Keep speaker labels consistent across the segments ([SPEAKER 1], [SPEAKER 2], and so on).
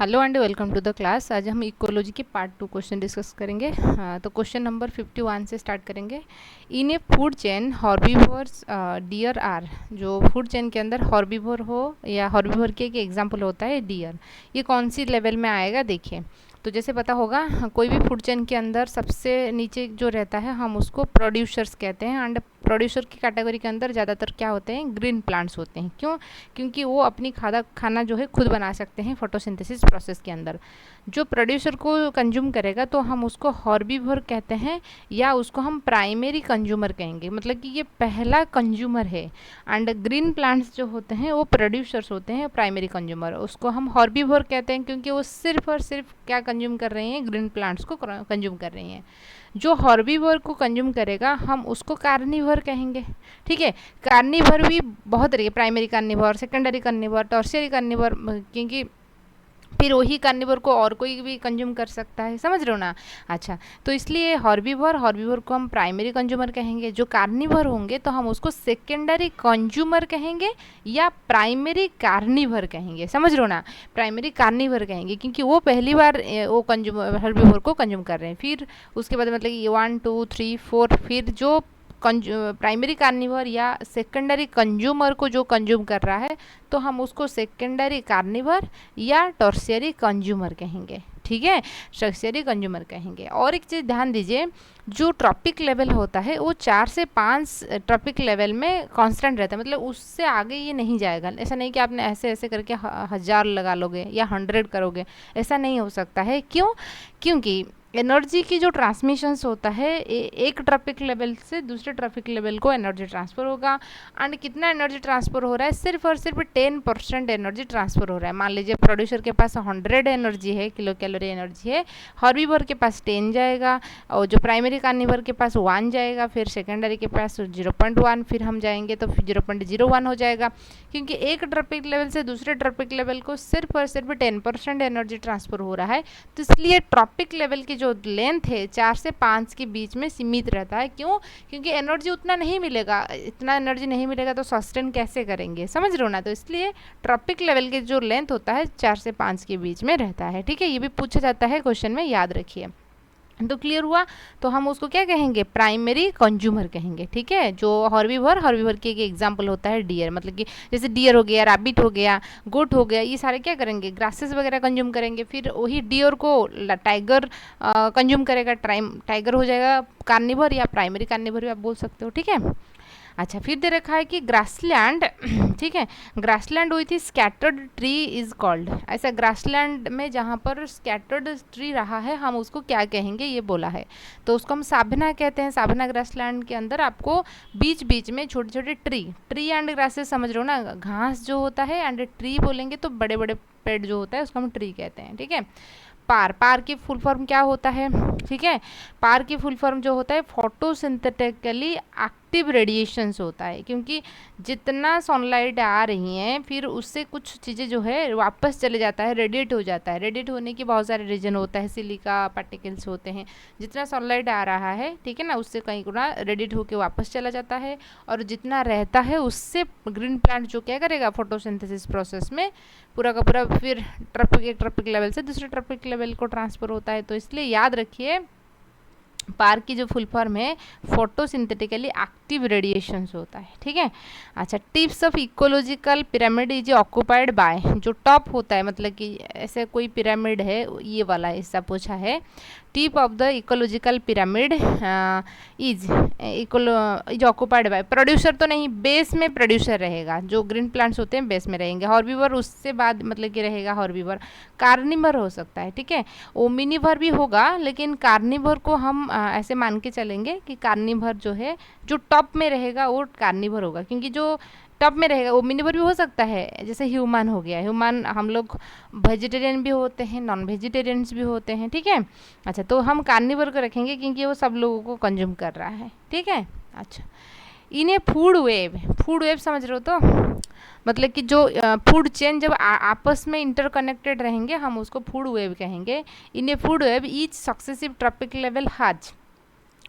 [SPEAKER 1] Hello and welcome to the class. आज हम ecology के पार्ट 2 क्वेश्चन डिस्कस करेंगे। तो क्वेश्चन नंबर 51 से स्टार्ट करेंगे। In a food chain herbivores deer are, जो फूड चेन के अंदर हॉर्बीवोर हो या हॉर्बीवोर के एक एग्जांपल होता है डियर, ये कौन सी लेवल में आएगा देखिए। तो जैसे पता होगा कोई भी फूड चेन के अंदर सबसे नीचे जो रहता है हम उसको प्रोड्यूसर्स कहते हैं। एंड प्रोड्यूसर की कैटेगरी के अंदर ज़्यादातर क्या होते हैं, ग्रीन प्लांट्स होते हैं। क्यों? क्योंकि वो अपनी खाना जो है खुद बना सकते हैं फोटोसिंथेसिस प्रोसेस के अंदर। जो प्रोड्यूसर को कंज्यूम करेगा तो हम उसको हॉर्बीवोर कहते हैं या उसको हम प्राइमरी कंज्यूमर कहेंगे, मतलब कि ये पहला कंज्यूमर है। एंड ग्रीन प्लांट्स जो होते हैं वो प्रोड्यूसर्स होते हैं, प्राइमरी कंज्यूमर। उसको हम हॉर्बीवोर कहते हैं क्योंकि वो सिर्फ और सिर्फ क्या कंज्यूम कर रहे हैं, ग्रीन प्लांट्स को कंज्यूम कर रही हैं। जो हॉर्बीवोर को कंज्यूम करेगा हम उसको कार्निवोर कहेंगे। ठीक है, कार्निवोर भी बहुत तरीके, primary carnivore, secondary carnivore, tertiary carnivore, क्योंकि फिर वही कार्निवोर को और कोई भी कंज्यूम कर सकता है, समझ रहे हो ना। अच्छा, तो इसलिए हॉर्बीवोर को हम प्राइमरी कंज्यूमर कहेंगे। जो कार्निवोर होंगे तो हम उसको सेकेंडरी कंज्यूमर कहेंगे या प्राइमरी कार्निवोर कहेंगे, समझ रहे हो ना। प्राइमरी कार्निवोर कहेंगे क्योंकि वो पहली बार वो कंज्यूमर हॉर्बीवोर को कंज्यूम कर रहे हैं। फिर उसके बाद मतलब कि 1 2 3 4 फिर जो प्राइमरी कार्निवोर या सेकेंडरी कंज्यूमर को जो कंज्यूम कर रहा है तो हम उसको सेकेंडरी कार्निवोर या टर्शियरी कंज्यूमर कहेंगे। ठीक है, टर्शियरी कंज्यूमर कहेंगे। और एक चीज़ ध्यान दीजिए, जो ट्रॉपिक लेवल होता है वो 4 से 5 ट्रॉपिक लेवल में कांस्टेंट रहता है, मतलब उससे आगे ये नहीं जाएगा। ऐसा नहीं कि आपने ऐसे ऐसे करके 1000 लगा लोगे या 100 करोगे, ऐसा नहीं हो सकता है। क्यों? क्योंकि एनर्जी की जो ट्रांसमिशंस होता है एक ट्रॉपिक लेवल से दूसरे ट्रॉपिक लेवल को एनर्जी ट्रांसफ़र होगा। एंड कितना एनर्जी ट्रांसफ़र हो रहा है, सिर्फ और सिर्फ 10% एनर्जी ट्रांसफ़र हो रहा है। मान लीजिए प्रोड्यूसर के पास 100 एनर्जी है, किलो कैलोरी एनर्जी है, हॉर्बीवोर के पास 10 जाएगा, और जो प्राइमरी कार्निवोर के पास 1 जाएगा, फिर सेकेंडरी के पास 0.1, फिर हम जाएंगे तो 0.01 हो जाएगा। क्योंकि एक ट्रॉपिक लेवल से दूसरे ट्रॉपिक लेवल को सिर्फ और सिर्फ 10% एनर्जी ट्रांसफ़र हो रहा है। तो इसलिए ट्रॉपिक लेवल की जो लेंथ है 4 से 5 के बीच में सीमित रहता है। क्यों? क्योंकि एनर्जी उतना नहीं मिलेगा, इतना एनर्जी नहीं मिलेगा तो सस्टेन कैसे करेंगे, समझ रहे हो ना। तो इसलिए ट्रॉपिक लेवल के जो लेंथ होता है 4 से 5 के बीच में रहता है। ठीक है, ये भी पूछा जाता है क्वेश्चन में, याद रखिए। तो क्लियर हुआ। तो हम उसको क्या कहेंगे, प्राइमरी कंज्यूमर कहेंगे। ठीक है, जो हॉर्बीवोर के एक एग्जांपल होता है डियर, मतलब कि जैसे डियर हो गया, रैबिट हो गया, गोट हो गया, ये सारे क्या करेंगे, ग्रासेस वगैरह कंज्यूम करेंगे। फिर वही डियर को टाइगर कंज्यूम करेगा, टाइगर हो जाएगा कार्निवोर या प्राइमरी कार्निवोर भी आप बोल सकते हो। ठीक है, अच्छा, फिर दे रखा है कि ग्रासलैंड ठीक है, grassland with scattered tree is called. ऐसा ग्रासलैंड में जहाँ पर स्कैटर्ड ट्री रहा है हम उसको क्या कहेंगे, ये बोला है। तो उसको हम साबना कहते हैं। साबना ग्रासलैंड के अंदर आपको बीच बीच में छोटे छोटे ट्री एंड ग्रासेस, समझ रहे हो ना, घास जो होता है एंड ट्री बोलेंगे तो बड़े बड़े पेड़ जो होता है उसको हम ट्री कहते हैं। ठीक है, पार की फुल फॉर्म क्या होता है, ठीक है, पार की फुल फॉर्म जो होता है फोटोसिंथेटिकली एक्टिव रेडिएशंस होता है। क्योंकि जितना सनलाइट आ रही हैं फिर उससे कुछ चीज़ें जो है वापस चले जाता है, रेडिएट हो जाता है। रेडिएट होने के बहुत सारे रीजन होता है, सिलिका पार्टिकल्स होते हैं। जितना सनलाइट आ रहा है, ठीक है ना, उससे कहीं गुना रेडिएट होकर वापस चला जाता है, और जितना रहता है उससे ग्रीन प्लांट जो क्या करेगा, फोटोसिंथेसिस प्रोसेस में पूरा का पूरा फिर एक ट्रॉपिक लेवल से दूसरे ट्रॉपिक लेवल को ट्रांसफ़र होता है। तो इसलिए याद रखिए, पार की जो फुल फॉर्म है फोटोसिंथेटिकली एक्टिव रेडिएशंस होता है। ठीक है, अच्छा, tips of ecological pyramid is occupied by, जो टॉप होता है, मतलब कि ऐसे कोई पिरामिड है, ये वाला हिस्सा पूछा है। Tip of the ecological pyramid is occupied by, producer तो नहीं, बेस में प्रोड्यूसर रहेगा। जो ग्रीन प्लांट्स होते हैं बेस में रहेंगे, हॉर्बीवोर उससे बाद मतलब कि रहेगा हॉर्बीवोर। कार्निवोर हो सकता है, ठीक है, ओमिनिवोर भी होगा, लेकिन कार्निवोर को हम ऐसे मान के चलेंगे कि कार्निवोर जो है जो टॉप में रहेगा वो कार्निवोर होगा। क्योंकि जो टॉप में रहेगा, ओमिनिवोर भी हो सकता है, जैसे ह्यूमन हो गया। ह्यूमन हम लोग वेजिटेरियन भी होते हैं, नॉन वेजिटेरियंस भी होते हैं। ठीक है, अच्छा, तो हम कार्निवोर को रखेंगे क्योंकि वो सब लोगों को कंज्यूम कर रहा है। ठीक है, अच्छा, इन्हें फूड वेव समझ रहे हो, तो मतलब कि जो फूड चेन जब आपस में इंटरकनेक्टेड रहेंगे हम उसको फूड वेव कहेंगे। इन्हें food web each successive trophic level has,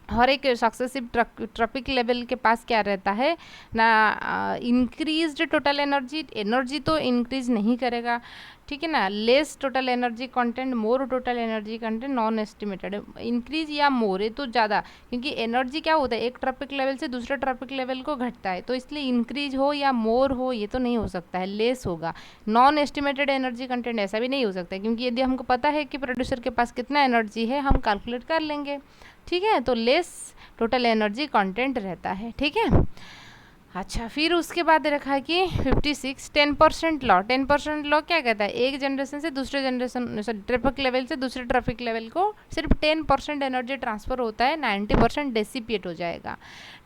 [SPEAKER 1] हर एक सक्सेसिव ट्रॉपिक लेवल के पास क्या रहता है ना, इंक्रीज्ड टोटल एनर्जी तो इंक्रीज नहीं करेगा, ठीक है ना, less total energy content, more total energy content, non estimated. Increase या मोर, ये तो ज़्यादा, क्योंकि एनर्जी क्या होता है, एक ट्रॉपिक लेवल से दूसरे ट्रॉपिक लेवल को घटता है, तो इसलिए इंक्रीज हो या मोर हो ये तो नहीं हो सकता है, लेस होगा। नॉन एस्टिमेटेड एनर्जी कंटेंट ऐसा भी नहीं हो सकता है, क्योंकि यदि हमको पता है कि प्रोड्यूसर के पास कितना एनर्जी है हम कैलकुलेट कर लेंगे। ठीक है, तो लेस टोटल एनर्जी कंटेंट रहता है। ठीक है, अच्छा, फिर उसके बाद रखा है कि 56 10% लॉ। 10% लॉ क्या कहता है, एक जनरेशन से दूसरे जनरेशन, सॉरी ट्रैफिक लेवल से दूसरे ट्रैफिक लेवल को सिर्फ 10% एनर्जी ट्रांसफर होता है, 90% डेसिपिएट हो जाएगा।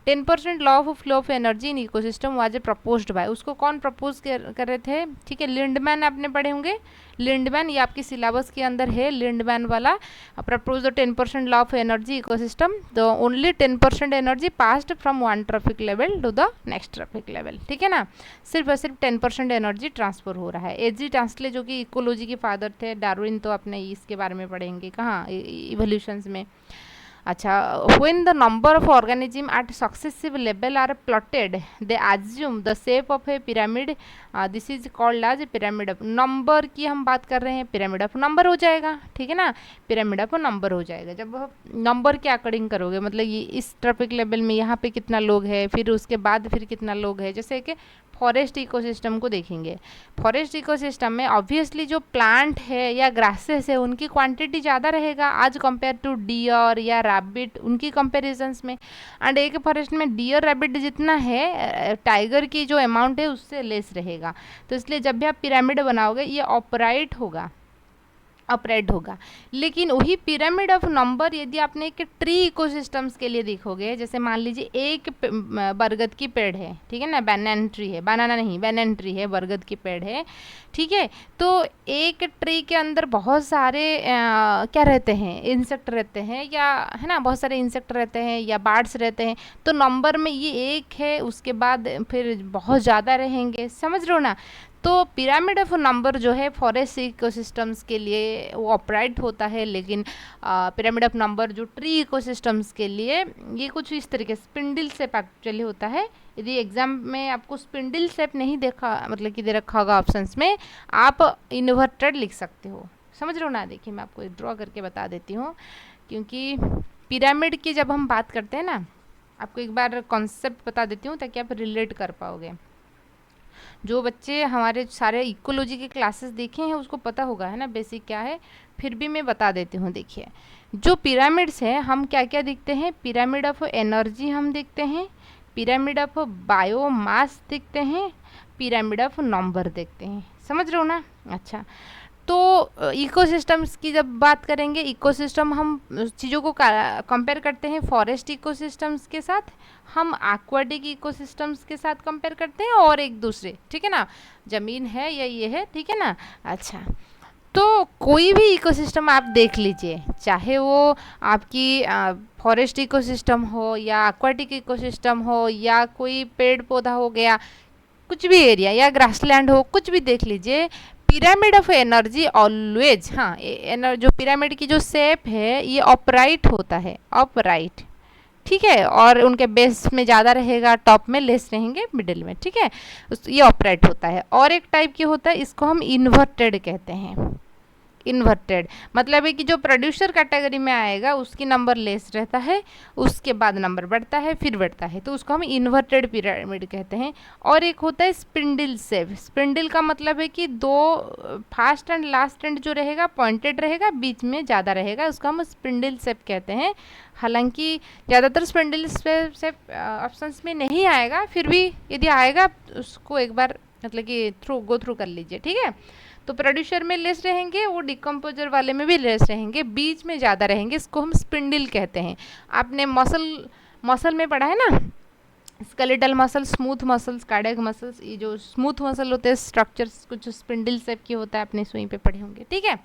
[SPEAKER 1] 10% law of flow of energy in ecosystem was a proposed by, उसको कौन प्रपोज कर रहे थे, ठीक है, लिंडमैन आपने पढ़े होंगे, लिंडमैन, ये आपकी सिलेबस के अंदर है, लिंडमैन वाला propose the 10% law of energy ecosystem, तो only 10% energy passed from one trophic level to the next trophic level. ठीक है ना, सिर्फ और सिर्फ 10% एनर्जी ट्रांसफर हो रहा है। एजी टास्ले जो कि इकोलॉजी के फादर थे, डार्विन, तो अपने इसके बारे में पढ़ेंगे कहाँ, इवोल्यूशंस में। अच्छा, when the number of organism at successive level are plotted they assume the shape of a pyramid, this is called as pyramid of number की हम बात कर रहे हैं, pyramid of number हो जाएगा। ठीक है ना, pyramid of number हो जाएगा जब आप नंबर के अकॉर्डिंग करोगे, मतलब ये इस ट्रॉपिक लेवल में यहाँ पे कितना लोग है, फिर उसके बाद फिर कितना लोग है। जैसे कि फॉरेस्ट इकोसिस्टम को देखेंगे, फॉरेस्ट इकोसिस्टम में ऑब्वियसली जो प्लांट है या ग्रासेस है उनकी क्वांटिटी ज़्यादा रहेगा आज कंपेयर टू डियर या रैबिट, उनकी कंपैरिजंस में। एंड एक फॉरेस्ट में डियर रैबिट जितना है, टाइगर की जो अमाउंट है उससे लेस रहेगा। तो इसलिए जब भी आप पिरामिड बनाओगे ये ऑपराइट होगा, अपराइट होगा। लेकिन वही पिरामिड ऑफ नंबर यदि आपने एक ट्री इकोसिस्टम्स के लिए देखोगे, जैसे मान लीजिए एक बरगद की पेड़ है, ठीक है ना, बनाना ट्री है, बनाना नहीं बनाना ट्री है, बरगद की पेड़ है, ठीक है, तो एक ट्री के अंदर बहुत सारे क्या रहते हैं, इंसेक्ट रहते हैं, या है ना, बहुत सारे इंसेक्ट रहते हैं या बर्ड्स रहते हैं, तो नंबर में ये एक है, उसके बाद फिर बहुत ज़्यादा रहेंगे, समझ रहे हो ना। तो पिरामिड ऑफ नंबर जो है फॉरेस्ट इकोसिस्टम्स के लिए वो ऑपरेट होता है, लेकिन पिरामिड ऑफ नंबर जो ट्री इकोसिस्टम्स के लिए ये कुछ इस तरीके स्पिंडल शेप एक्चुअली होता है। यदि एग्जाम में आपको स्पिंडल शेप नहीं देखा, मतलब कि दे रखा होगा ऑप्शंस में, आप इन्वर्टेड लिख सकते हो, समझ रहे हो ना। देखिए मैं आपको ड्रॉ करके बता देती हूँ, क्योंकि पिरामिड की जब हम बात करते हैं ना, आपको एक बार कॉन्सेप्ट बता देती हूँ ताकि आप रिलेट कर पाओगे। जो बच्चे हमारे सारे इकोलॉजी के क्लासेस देखे हैं उसको पता होगा, है ना, बेसिक क्या है, फिर भी मैं बता देती हूँ। देखिए जो पिरामिड्स हैं हम क्या क्या देखते हैं, पिरामिड ऑफ एनर्जी हम देखते हैं, पिरामिड ऑफ बायोमास देखते हैं, पिरामिड ऑफ नंबर देखते हैं, समझ रहे हो ना। अच्छा, तो इकोसिस्टम्स की जब बात करेंगे, इकोसिस्टम हम चीज़ों को कंपेयर करते हैं फॉरेस्ट इकोसिस्टम्स के साथ, हम एक्वाटिक इकोसिस्टम्स के साथ कंपेयर करते हैं और एक दूसरे, ठीक है ना, ज़मीन है या ये है, ठीक है ना। अच्छा, तो कोई भी इकोसिस्टम आप देख लीजिए, चाहे वो आपकी फॉरेस्ट इकोसिस्टम हो या एक्वाटिक इकोसिस्टम हो या कोई पेड़ पौधा हो गया, कुछ भी एरिया या ग्रासलैंड हो, कुछ भी देख लीजिए, पिरामिड ऑफ एनर्जी ऑलवेज, हाँ, जो पिरामिड की जो शेप है ये ऑपराइट होता है, ऑपराइट, ठीक है, और उनके बेस में ज़्यादा रहेगा, टॉप में लेस रहेंगे, मिडिल में, ठीक है, ये ऑपराइट होता है। और एक टाइप की होता है, इसको हम इन्वर्टेड कहते हैं। इन्वर्टेड मतलब है कि जो प्रोड्यूसर कैटेगरी में आएगा उसकी नंबर लेस रहता है, उसके बाद नंबर बढ़ता है, फिर बढ़ता है, तो उसको हम इन्वर्टेड पिरामिड कहते हैं। और एक होता है स्पिंडल शेप। स्पिंडल का मतलब है कि दो फर्स्ट एंड लास्ट एंड जो रहेगा पॉइंटेड रहेगा, बीच में ज़्यादा रहेगा, उसको हम स्पिंडल शेप कहते हैं। हालांकि ज़्यादातर स्पिंडल शेप ऑप्शंस में नहीं आएगा, फिर भी यदि आएगा उसको एक बार मतलब कि गो थ्रू कर लीजिए, ठीक है। तो प्रोड्यूसर में लेस रहेंगे, वो डिकम्पोजर वाले में भी लेस रहेंगे, बीच में ज़्यादा रहेंगे, इसको हम स्पिंडल कहते हैं। आपने मसल में पढ़ा है ना, skeletal muscle, smooth muscles, cardiac muscles, ये जो स्मूथ मसल होते हैं स्ट्रक्चर्स कुछ स्पिंडल शेप की होता है, आपने सुई पे पढ़े होंगे, ठीक है।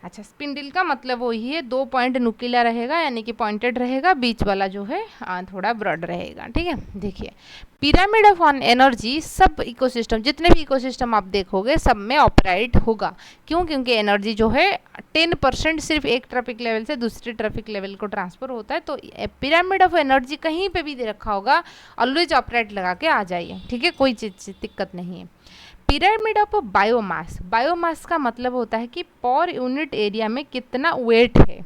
[SPEAKER 1] अच्छा, स्पिंडल का मतलब वही है, दो पॉइंट नुकीला रहेगा यानी कि पॉइंटेड रहेगा, बीच वाला जो है थोड़ा ब्रॉड रहेगा, ठीक है। देखिए पिरामिड ऑफ ऑन एनर्जी सब इकोसिस्टम, जितने भी इकोसिस्टम आप देखोगे सब में ऑपरेट होगा। क्यों? क्योंकि एनर्जी जो है 10% सिर्फ एक ट्रैफिक लेवल से दूसरे ट्रैफिक लेवल को ट्रांसफर होता है। तो पिरामिड ऑफ एनर्जी कहीं पे भी दे रखा होगा, ऑलवेज ऑपरेट लगा के आ जाइए, ठीक है, कोई चीज़ दिक्कत नहीं है। पिरामिड ऑफ बायोमास, बायोमास का मतलब होता है कि पर यूनिट एरिया में कितना वेट है,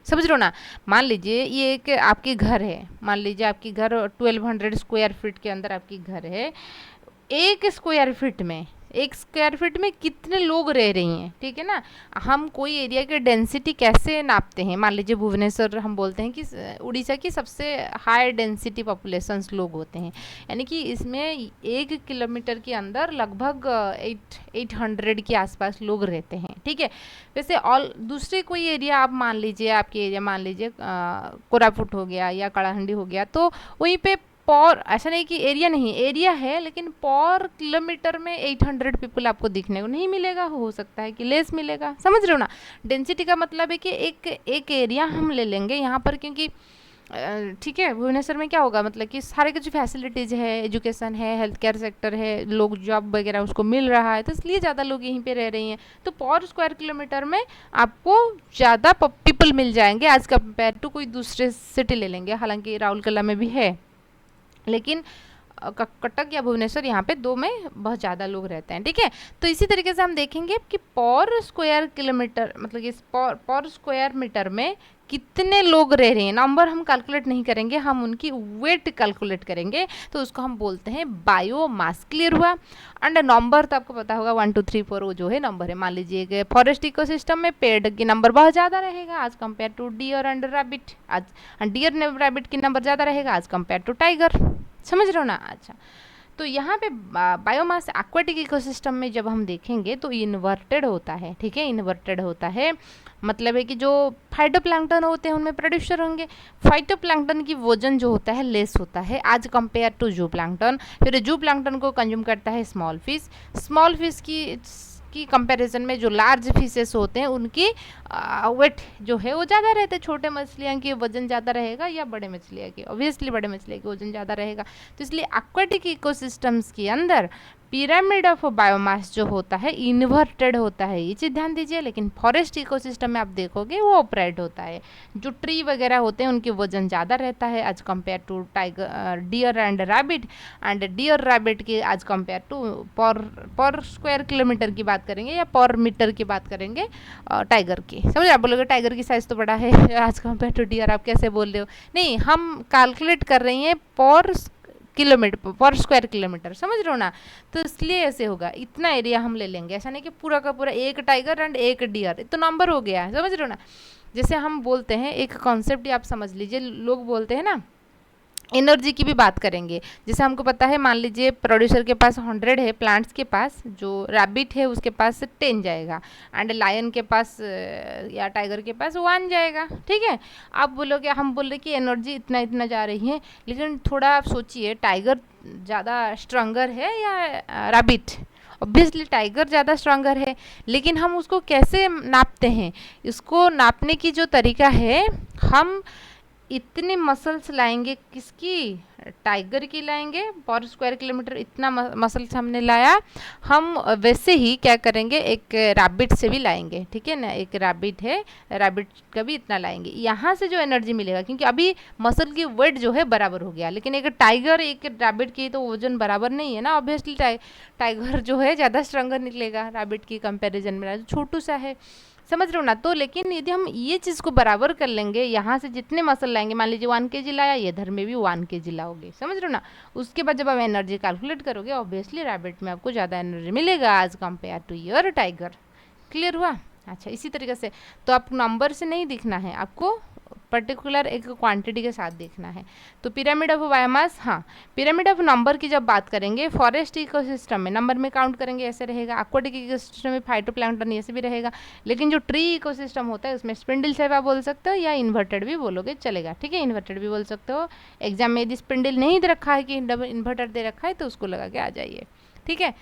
[SPEAKER 1] समझ रहे हो ना। मान लीजिए ये एक आपकी घर है, मान लीजिए आपकी घर 1200 स्क्वायर फीट के अंदर आपकी घर है, एक स्क्वायर फीट में कितने लोग रह रही हैं, ठीक है ना। हम कोई एरिया की डेंसिटी कैसे नापते हैं, मान लीजिए भुवनेश्वर हम बोलते हैं कि उड़ीसा की सबसे हाई डेंसिटी पॉपुलेशंस लोग होते हैं, यानी कि इसमें 1 किलोमीटर के अंदर लगभग 800 के आसपास लोग रहते हैं, ठीक है। वैसे ऑल दूसरे कोई एरिया आप मान लीजिए, आपके एरिया मान लीजिए कोरापुट हो गया या कड़ाहंडी हो गया, तो वहीं पे पर ऐसा नहीं कि एरिया नहीं, एरिया है लेकिन पर किलोमीटर में 800 पीपल आपको दिखने को नहीं मिलेगा, हो सकता है कि लेस मिलेगा, समझ रहे हो ना। डेंसिटी का मतलब है कि एक एरिया हम ले लेंगे यहाँ पर, क्योंकि ठीक है भुवनेश्वर में क्या होगा, मतलब कि सारे की जो फैसिलिटीज़ है, एजुकेशन है, हेल्थ केयर सेक्टर है, लोग जॉब वगैरह उसको मिल रहा है, तो इसलिए ज़्यादा लोग यहीं पे रह रही हैं, तो पर स्क्वायर किलोमीटर में आपको ज़्यादा पीपल मिल जाएंगे एज कम्पेयर टू कोई दूसरे सिटी ले लेंगे। हालांकि राउरकेला में भी है, लेकिन कटक या भुवनेश्वर यहाँ पे दो में बहुत ज़्यादा लोग रहते हैं, ठीक है। तो इसी तरीके से हम देखेंगे कि पर स्क्वायर किलोमीटर मतलब कि पर स्क्वायर मीटर में कितने लोग रह रहे हैं, नंबर हम कैलकुलेट नहीं करेंगे, हम उनकी वेट कैलकुलेट करेंगे, तो उसको हम बोलते हैं बायोमास। क्लियर हुआ। एंड नंबर तो आपको पता होगा 1 2 3 4 वो जो है नंबर है। मान लीजिए कि फॉरेस्ट इकोसिस्टम में पेड़ की नंबर बहुत ज़्यादा रहेगा as compare to deer and rabbit, आज डियर रैबिट की नंबर ज़्यादा रहेगा एज कम्पेयर टू टाइगर, समझ रहे हो ना। अच्छा, तो यहाँ पे बायोमास एक्वाटिक इकोसिस्टम में जब हम देखेंगे तो इन्वर्टेड होता है, ठीक है, इन्वर्टेड होता है, मतलब है कि जो फाइटोप्लैंक्टन होते हैं उनमें प्रोड्यूसर होंगे, फाइटोप्लैंक्टन की वजन जो होता है लेस होता है आज कंपेयर टू जूप्लैंक्टन, फिर जूप्लैंक्टन को कंज्यूम करता है स्मॉल फिश की कंपैरिजन में जो लार्ज फिशेस होते हैं उनकी वेट जो है वो ज़्यादा रहते हैं, छोटे मछलियाँ की वजन ज़्यादा रहेगा या बड़े मछलियाँ की, ऑब्वियसली बड़े मछलियाँ की वजन ज़्यादा रहेगा। तो इसलिए एक्वाटिक इकोसिस्टम्स के अंदर पिरामिड ऑफ बायोमास जो होता है इन्वर्टेड होता है, ये चीज़ ध्यान दीजिए। लेकिन फॉरेस्ट इकोसिस्टम में आप देखोगे वो ऑपरेट होता है, जो ट्री वगैरह होते हैं उनकी वजन ज़्यादा रहता है as compare to deer and rabbit, and deer rabbit की as compare to per square kilometre की बात करेंगे या पर मीटर की बात करेंगे टाइगर की। समझ आप बोलोगे टाइगर की साइज़ तो बड़ा है एज कम्पेयर टू डियर, आप कैसे बोल रहे हो। नहीं, हम कैलकुलेट कर रही हैं पर किलोमीटर पर स्क्वायर किलोमीटर, समझ रहे हो ना। तो इसलिए ऐसे होगा, इतना एरिया हम ले लेंगे, ऐसा नहीं कि पूरा का पूरा एक टाइगर एंड एक डियर, तो नंबर हो गया है, समझ रहे हो ना। जैसे हम बोलते हैं एक कॉन्सेप्ट आप समझ लीजिए, लोग बोलते हैं ना एनर्जी की भी बात करेंगे। जैसे हमको पता है, मान लीजिए प्रोड्यूसर के पास 100 है प्लांट्स के पास, जो रैबिट है उसके पास 10 जाएगा, एंड लायन के पास या टाइगर के पास 1 जाएगा, ठीक है। आप बोलोगे, हम बोल रहे कि एनर्जी इतना इतना जा रही है, लेकिन थोड़ा आप सोचिए टाइगर ज़्यादा स्ट्रॉन्गर है या रैबिट। ऑब्वियसली टाइगर ज़्यादा स्ट्रॉन्गर है, लेकिन हम उसको कैसे नापते हैं, इसको नापने की जो तरीका है, हम इतने मसल्स लाएंगे, किसकी, टाइगर की लाएंगे, पर स्क्वायर किलोमीटर इतना मसल्स हमने लाया, हम वैसे ही क्या करेंगे एक रैबिट से भी लाएंगे, ठीक है ना। एक रैबिट है, रैबिट का भी इतना लाएंगे, यहाँ से जो एनर्जी मिलेगा, क्योंकि अभी मसल की वेट जो है बराबर हो गया, लेकिन एक टाइगर एक रैबिट की तो वजन बराबर नहीं है ना। ऑब्वियसली टाइगर जो है ज़्यादा स्ट्रॉन्गर निकलेगा रैबिट की कंपेरिजन में, छोटू सा है, समझ रहे हो ना। तो लेकिन यदि हम ये चीज़ को बराबर कर लेंगे, यहाँ से जितने मसल लाएंगे, मान लीजिए 1 kg लाया, ये इधर में भी 1 kg लाओगे, समझ रहे हो ना। उसके बाद जब आप एनर्जी कैलकुलेट करोगे, ऑब्वियसली रैबिट में आपको ज़्यादा एनर्जी मिलेगा as compare to your tiger. Clear हुआ। अच्छा, इसी तरीके से तो आप नंबर से नहीं दिखना है, आपको पर्टिकुलर एक क्वांटिटी के साथ देखना है। तो पिरामिड ऑफ बायोमास, हाँ, पिरामिड ऑफ नंबर की जब बात करेंगे, फॉरेस्ट इकोसिस्टम में नंबर में काउंट करेंगे ऐसे रहेगा, एक्वाटिक इकोसिस्टम में फाइटोप्लैंक्टन ऐसे भी रहेगा, लेकिन जो ट्री इकोसिस्टम होता है उसमें स्पिंडल शेप आप बोल सकते हो या इन्वर्टेड भी बोलोगे चलेगा, ठीक है, इन्वर्टेड भी बोल सकते हो। एग्जाम में यदि स्पिंडल नहीं दे रखा है कि इन्वर्टेड दे रखा है तो उसको लगा के आ जाइए, ठीक है।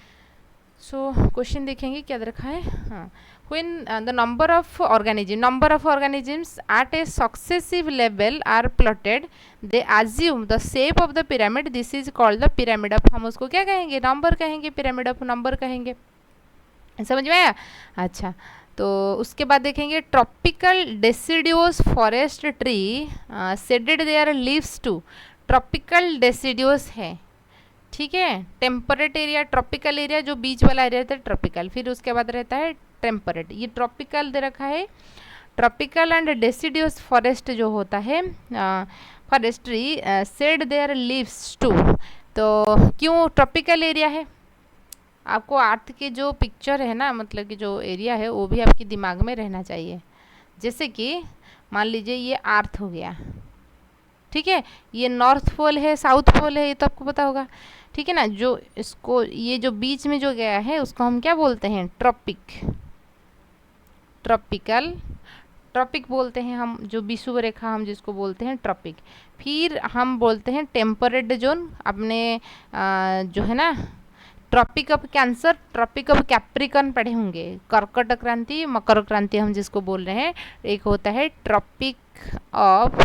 [SPEAKER 1] सो क्वेश्चन देखेंगे क्या दे रखा है। हाँ, when the number of organisms at a successive level are plotted, they assume the shape of the pyramid, this is called the pyramid of, हम उसको क्या कहेंगे, नंबर कहेंगे, पिरामिड ऑफ नंबर कहेंगे, समझ में आया। अच्छा, तो उसके बाद देखेंगे tropical deciduous forest tree shedded their leaves too, tropical deciduous है, ठीक है। टेम्परेट एरिया, ट्रॉपिकल एरिया, जो बीच वाला एरिया रहता है ट्रॉपिकल, फिर उसके बाद रहता है टेम्परेट। ये ट्रॉपिकल दे रखा है। ट्रॉपिकल एंड डेसिडियस फॉरेस्ट जो होता है, forestry shed their leaves too. तो क्यों ट्रॉपिकल एरिया है? आपको अर्थ के जो पिक्चर है ना, मतलब कि जो एरिया है वो भी आपके दिमाग में रहना चाहिए। जैसे कि मान लीजिए ये अर्थ हो गया, ठीक है, ये नॉर्थ पोल है, साउथ पोल है, ये तो आपको पता होगा, ठीक है ना। जो इसको, ये जो बीच में जो गया है उसको हम क्या बोलते हैं? ट्रॉपिक, ट्रॉपिकल, ट्रॉपिक बोलते हैं हम। जो विषुव रेखा हम जिसको बोलते हैं ट्रॉपिक। फिर हम बोलते हैं टेम्परेट जोन। अपने जो है ना, tropic of cancer, tropic of Capricorn पढ़े होंगे, कर्कट क्रांति, मकर क्रांति हम जिसको बोल रहे हैं। एक होता है ट्रॉपिक ऑफ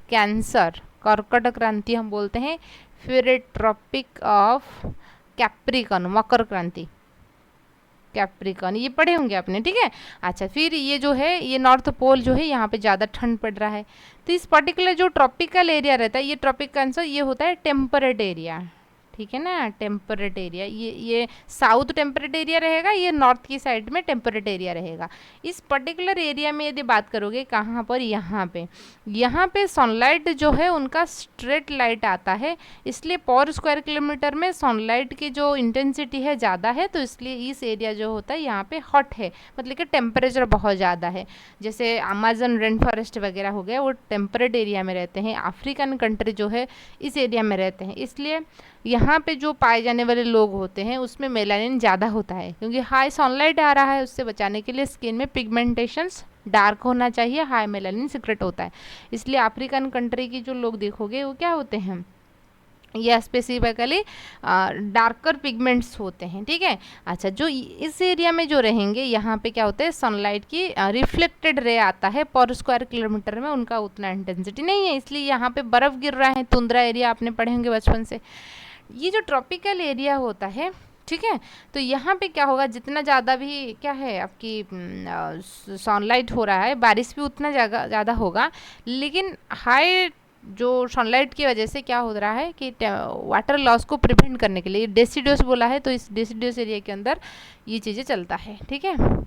[SPEAKER 1] कैंसर, कर्कट क्रांति हम बोलते हैं। फिर ट्रॉपिक ऑफ कैप्रिकन, मकर क्रांति, कैप्रिकॉन, ये पढ़े होंगे आपने, ठीक है। अच्छा, फिर ये जो है, ये नॉर्थ पोल जो है, यहाँ पे ज़्यादा ठंड पड़ रहा है, तो इस पर्टिकुलर जो ट्रॉपिकल एरिया रहता है, ये ट्रॉपिक का आंसर ये होता है टेम्परेट एरिया, ठीक है ना। टेम्परेट एरिया, ये साउथ टेम्परेट एरिया रहेगा, ये नॉर्थ की साइड में टेम्परेट एरिया रहेगा। इस पर्टिकुलर एरिया में यदि बात करोगे कहाँ पर, यहाँ पे सनलाइट जो है उनका स्ट्रेट लाइट आता है, इसलिए पर स्क्वायर किलोमीटर में सनलाइट की जो इंटेंसिटी है ज़्यादा है, तो इसलिए इस एरिया जो होता है यहाँ पे हॉट है, मतलब कि टेम्परेचर बहुत ज़्यादा है। जैसे अमेज़न रेन फॉरेस्ट वगैरह हो गया, वो टेम्परेट एरिया में रहते हैं। अफ्रीकन कंट्री जो है इस एरिया में रहते हैं, इसलिए यहाँ पे जो पाए जाने वाले लोग होते हैं उसमें मेलानिन ज़्यादा होता है, क्योंकि हाई सनलाइट आ रहा है, उससे बचाने के लिए स्किन में पिगमेंटेशंस डार्क होना चाहिए, हाई मेलानिन सीक्रेट होता है। इसलिए अफ्रीकन कंट्री की जो लोग देखोगे वो क्या होते हैं, ये स्पेसिफिकली डार्कर पिगमेंट्स होते हैं, ठीक है। अच्छा, जो इस एरिया में जो रहेंगे, यहाँ पे क्या होता है, सनलाइट की रिफ्लेक्टेड रे आता है पर स्क्वायर किलोमीटर में, उनका उतना इंटेंसिटी नहीं है, इसलिए यहाँ पे बर्फ़ गिर रहा है। तुंद्रा एरिया आपने पढ़े होंगे बचपन से। ये जो ट्रॉपिकल एरिया होता है, ठीक है, तो यहाँ पे क्या होगा, जितना ज़्यादा भी क्या है आपकी सनलाइट हो रहा है, बारिश भी उतना ज़्यादा होगा, लेकिन हाई जो सनलाइट की वजह से क्या हो रहा है कि वाटर लॉस को प्रिवेंट करने के लिए डेसिडियस बोला है, तो इस डेसिडियस एरिया के अंदर ये चीज़ें चलता है, ठीक है।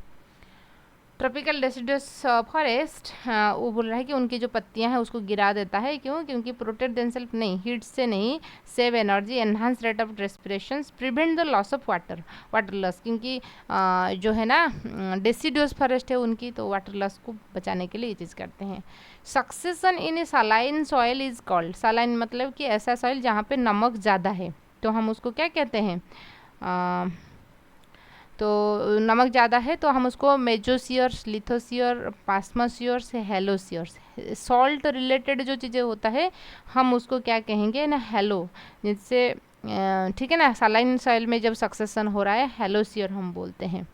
[SPEAKER 1] ट्रॉपिकल डेसिडुअस फॉरेस्ट, वो बोल रहा है कि उनकी जो पत्तियां हैं उसको गिरा देता है, क्यों? क्योंकि प्रोटेक्ट देमसेल्फ नहीं, हीट से नहीं, save energy, enhance rate of respiration, prevent the loss of water loss, क्योंकि जो है ना डेसिडुअस फॉरेस्ट है उनकी, तो वाटर लॉस को बचाने के लिए ये चीज़ करते हैं। Succession in A saline soil is called, saline मतलब कि ऐसा सॉइल जहाँ पे नमक ज़्यादा है, तो हम उसको क्या कहते हैं, तो नमक ज़्यादा है तो हम उसको मेजोसियर्स, लिथोसियर, पास्मोसियर्स, हेलोसियर्स, सॉल्ट रिलेटेड जो चीज़ें होता है हम उसको क्या कहेंगे ना, हेलो, जिससे ठीक है ना, सलाइन सॉइल में जब सक्सेशन हो रहा है हेलोसियर हम बोलते हैं।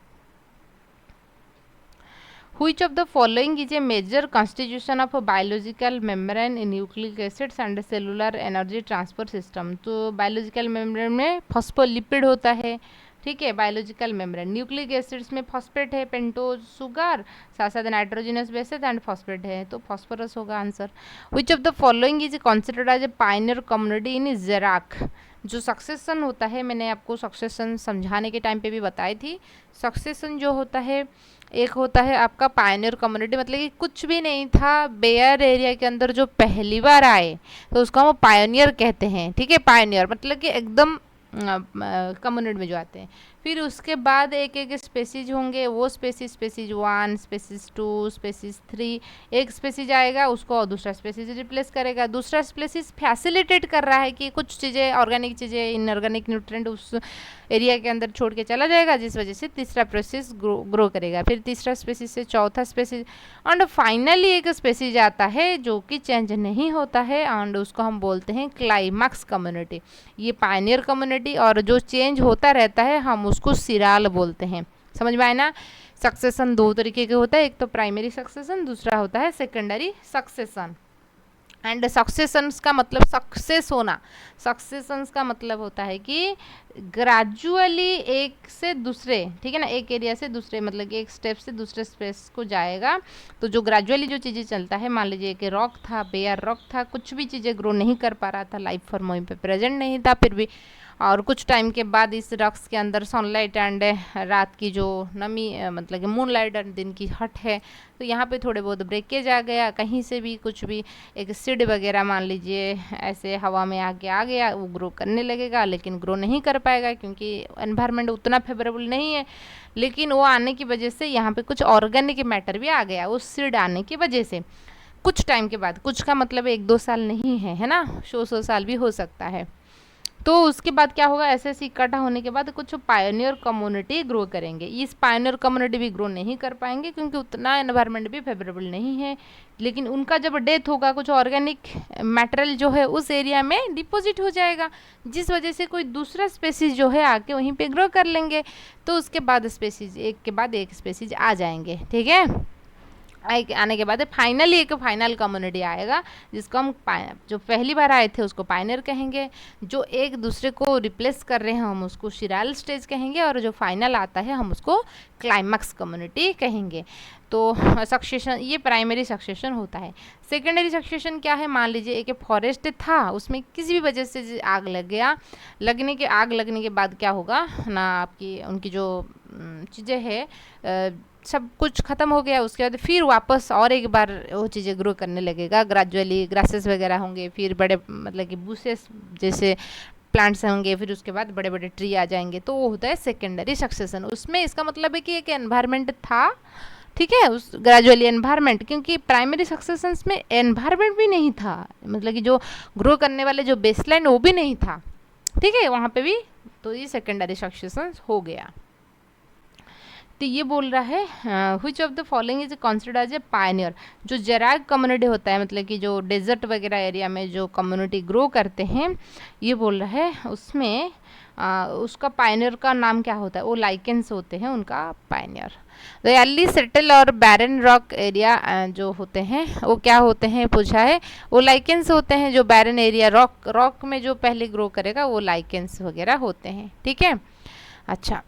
[SPEAKER 1] Which of the following is a major constitution of a biological membrane in nucleic acids and cellular energy transfer system? तो बायोलॉजिकल मेम्ब्रेन में फॉस्फोलिपिड होता है, ठीक है, बायोलॉजिकल मेम्ब्रेन। न्यूक्लिक एसिड्स में फॉस्फेट है, पेंटोज सुगर, साथ साथ नाइट्रोजनस बेसेस एंड फॉस्फेट है, तो फॉस्फोरस होगा answer. Which of the following is considered as a pioneer community in xerarch? जो सक्सेशन होता है, मैंने आपको सक्सेशन समझाने के टाइम पे भी बताई थी, सक्सेशन जो होता है, एक होता है आपका पायनियर कम्युनिटी, मतलब कि कुछ भी नहीं था, बेयर एरिया के अंदर जो पहली बार आए तो उसको हम पायनियर कहते हैं, ठीक है। पायनियर मतलब कि एकदम कम्युनिटी में जो आते हैं। फिर उसके बाद एक एक स्पेसीज होंगे, वो स्पेसीज 1, स्पेसीज 2, स्पेसीज 3, एक स्पेसीज आएगा उसको और दूसरा स्पेसीज रिप्लेस करेगा। दूसरा स्पेसीज फैसिलिटेट कर रहा है कि कुछ चीज़ें, ऑर्गेनिक चीज़ें, इनऑर्गेनिक न्यूट्रिएंट उस एरिया के अंदर छोड़ के चला जाएगा, जिस वजह से तीसरा स्पेसीज ग्रो करेगा। फिर तीसरा स्पेसीज से चौथा स्पेसीज, एंड फाइनली एक स्पेसीज आता है जो कि चेंज नहीं होता है, एंड उसको हम बोलते हैं क्लाइमैक्स कम्युनिटी। ये पायनियर कम्युनिटी, और जो चेंज होता रहता है हम उसको सिराल बोलते हैं। समझ में आए ना? सक्सेशन दो तरीके के होता है, एक तो प्राइमरी सक्सेशन, दूसरा होता है सेकेंडरी सक्सेशन। एंड सक्सेशंस का मतलब सक्सेस होना, सक्सेशंस का मतलब होता है कि ग्रेजुअली एक से दूसरे, ठीक है ना, एक एरिया से दूसरे, मतलब कि एक स्टेप से दूसरे स्पेस को जाएगा। तो जो ग्रेजुअली जो चीज़ें चलता है, मान लीजिए कि रॉक था, बेयर रॉक था, कुछ भी चीज़ें ग्रो नहीं कर पा रहा था, लाइफ फॉर्म वहीं पे प्रेजेंट नहीं था, फिर भी और कुछ टाइम के बाद इस रॉक्स के अंदर सनलाइट एंड रात की जो नमी मतलब कि मूनलाइट एंड दिन की हट है, तो यहाँ पे थोड़े बहुत ब्रेकेज आ गया, कहीं से भी कुछ भी एक सीड वगैरह मान लीजिए ऐसे हवा में आके आ गया, वो ग्रो करने लगेगा लेकिन ग्रो नहीं कर पाएगा क्योंकि एनवायरनमेंट उतना फेवरेबल नहीं है। लेकिन वो आने की वजह से यहाँ पे कुछ ऑर्गेनिक मैटर भी आ गया उस सीड आने की वजह से कुछ टाइम के बाद। कुछ का मतलब 1-2 साल नहीं है ना, 100 साल भी हो सकता है। तो उसके बाद क्या होगा, ऐसे ऐसे इकट्ठा होने के बाद कुछ पायोनियर कम्युनिटी ग्रो करेंगे। इस पायोनियर कम्युनिटी भी ग्रो नहीं कर पाएंगे क्योंकि उतना एनवायरनमेंट भी फेवरेबल नहीं है। लेकिन उनका जब डेथ होगा कुछ ऑर्गेनिक मटेरियल जो है उस एरिया में डिपॉजिट हो जाएगा, जिस वजह से कोई दूसरा स्पेसीज जो है आके वहीं पे ग्रो कर लेंगे। तो उसके बाद स्पेसीज एक के बाद एक स्पेसीज आ जाएंगे, ठीक है। आने के बाद फाइनली एक फाइनल कम्युनिटी आएगा जिसको हम जो पहली बार आए थे उसको पायनियर कहेंगे, जो एक दूसरे को रिप्लेस कर रहे हैं हम उसको शिराल स्टेज कहेंगे, और जो फाइनल आता है हम उसको क्लाइमैक्स कम्युनिटी कहेंगे। तो सक्सेशन, ये प्राइमरी सक्सेशन होता है। सेकेंडरी सक्सेशन क्या है, मान लीजिए एक फॉरेस्ट था, उसमें किसी भी वजह से आग लग गया, आग लगने के बाद क्या होगा ना, आपकी उनकी जो चीज़ें है सब कुछ ख़त्म हो गया। उसके बाद फिर वापस और एक बार वो चीज़ें ग्रो करने लगेगा, ग्रेजुअली ग्रासेस वगैरह होंगे, फिर बड़े मतलब कि बुशेस जैसे प्लांट्स होंगे, फिर उसके बाद बड़े बड़े ट्री आ जाएंगे। तो वो होता है सेकेंडरी सक्सेशन। उसमें इसका मतलब है कि एक एनवायरनमेंट था, ठीक है, उस ग्रेजुअली एनवायरनमेंट, क्योंकि प्राइमरी सक्सेशंस में एनवायरनमेंट भी नहीं था, मतलब कि जो ग्रो करने वाले जो बेसलाइन वो भी नहीं था, ठीक है, वहाँ पे भी। तो ये सेकेंडरी सक्सेशन हो गया। तो ये बोल रहा है which of the following is considered as a pioneer. जो जेराग कम्युनिटी होता है, मतलब कि जो डेजर्ट वगैरह एरिया में जो कम्युनिटी ग्रो करते हैं, ये बोल रहा है उसमें उसका पायनियर का नाम क्या होता है, वो लाइकेंस होते हैं उनका पायनियर। रियली सेटल और बैरन रॉक एरिया जो होते हैं वो क्या होते हैं पूछा है, वो लाइकेंस होते हैं। जो बैरन एरिया रॉक में जो पहले ग्रो करेगा वो लाइकेंस वगैरह होते हैं, ठीक है। अच्छा,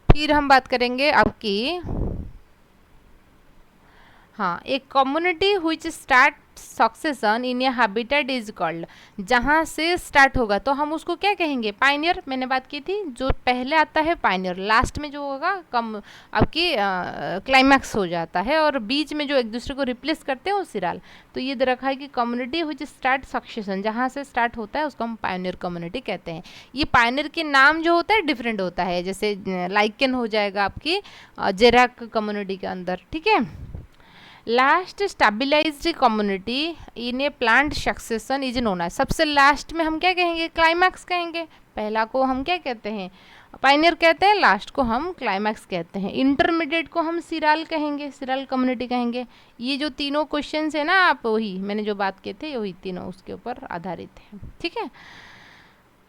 [SPEAKER 1] फिर हम बात करेंगे आपकी, हाँ, एक community which start succession in A habitat is called. जहाँ से स्टार्ट होगा तो हम उसको क्या कहेंगे, पायनियर। मैंने बात की थी, जो पहले आता है पायनियर, लास्ट में जो होगा कम आपकी क्लाइमैक्स हो जाता है, और बीच में जो एक दूसरे को रिप्लेस करते हैं वो सिराल। तो ये दे रखा है कि कम्युनिटी हुईच स्टार्ट सक्सेशन, जहाँ से स्टार्ट होता है उसको हम पायनियर कम्युनिटी कहते हैं। ये पायनियर के नाम जो होता है डिफरेंट होता है, जैसे लाइकेन हो जाएगा आपकी जेराक कम्युनिटी के अंदर, ठीक है। Last stabilised community in a plant succession is known as. सबसे लास्ट में हम क्या कहेंगे, क्लाइमैक्स कहेंगे। पहला को हम क्या कहते हैं, पायनियर कहते हैं, लास्ट को हम क्लाइमैक्स कहते हैं। इंटरमीडिएट को हम सिराल कहेंगे, सिराल कम्युनिटी कहेंगे। ये जो तीनों क्वेश्चंस है ना, आप वही मैंने जो बात किए थे वही तीनों उसके ऊपर आधारित है, ठीक है।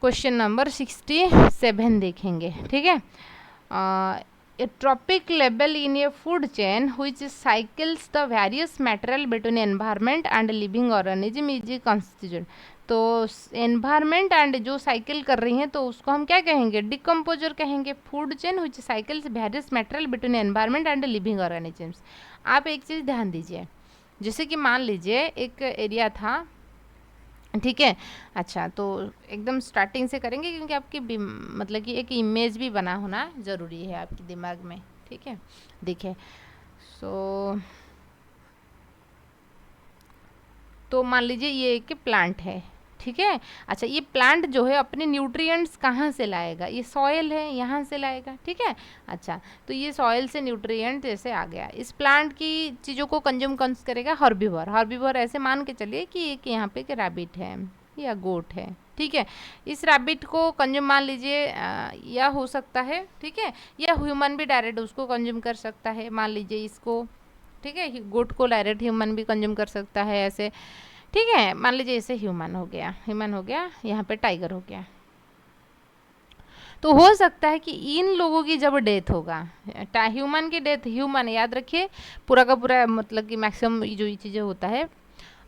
[SPEAKER 1] क्वेश्चन नंबर 67 देखेंगे, ठीक है। A trophic level in a food chain which cycles the various material between environment and living organism is constituted। तो एनवायरमेंट एंड जो साइकिल कर रही हैं तो उसको हम क्या कहेंगे, डिकम्पोजर कहेंगे। Food chain which cycles various material between environment and living organisms. आप एक चीज़ ध्यान दीजिए, जैसे कि मान लीजिए एक एरिया था, ठीक है। अच्छा, तो एकदम स्टार्टिंग से करेंगे क्योंकि आपकी मतलब कि एक इमेज भी बना होना ज़रूरी है आपके दिमाग में, ठीक है। देखिए, तो मान लीजिए ये एक प्लांट है, ठीक है। अच्छा, ये प्लांट जो है अपने न्यूट्रिएंट्स कहाँ से लाएगा, ये सॉयल है यहाँ से लाएगा, ठीक है। अच्छा, तो ये सॉयल से न्यूट्रिएंट जैसे आ गया, इस प्लांट की चीज़ों को कंज्यूम कौन करेगा, हर्बीवर। हर्बीवर ऐसे मान के चलिए कि एक यहाँ पे एक रैबिट है या गोट है, ठीक है। इस रैबिट को कंज्यूम मान लीजिए या हो सकता है, ठीक है, या ह्यूमन भी डायरेक्ट उसको कंज्यूम कर सकता है। मान लीजिए इसको, ठीक है, गोट को डायरेक्ट ह्यूमन भी कंज्यूम कर सकता है ऐसे, ठीक है। मान लीजिए इसे ह्यूमन हो गया, यहाँ पे टाइगर हो गया। तो हो सकता है कि इन लोगों की जब डेथ होगा, ह्यूमन की डेथ, ह्यूमन याद रखिए पूरा का पूरा, मतलब कि मैक्सिमम जो ये चीज़ें होता है,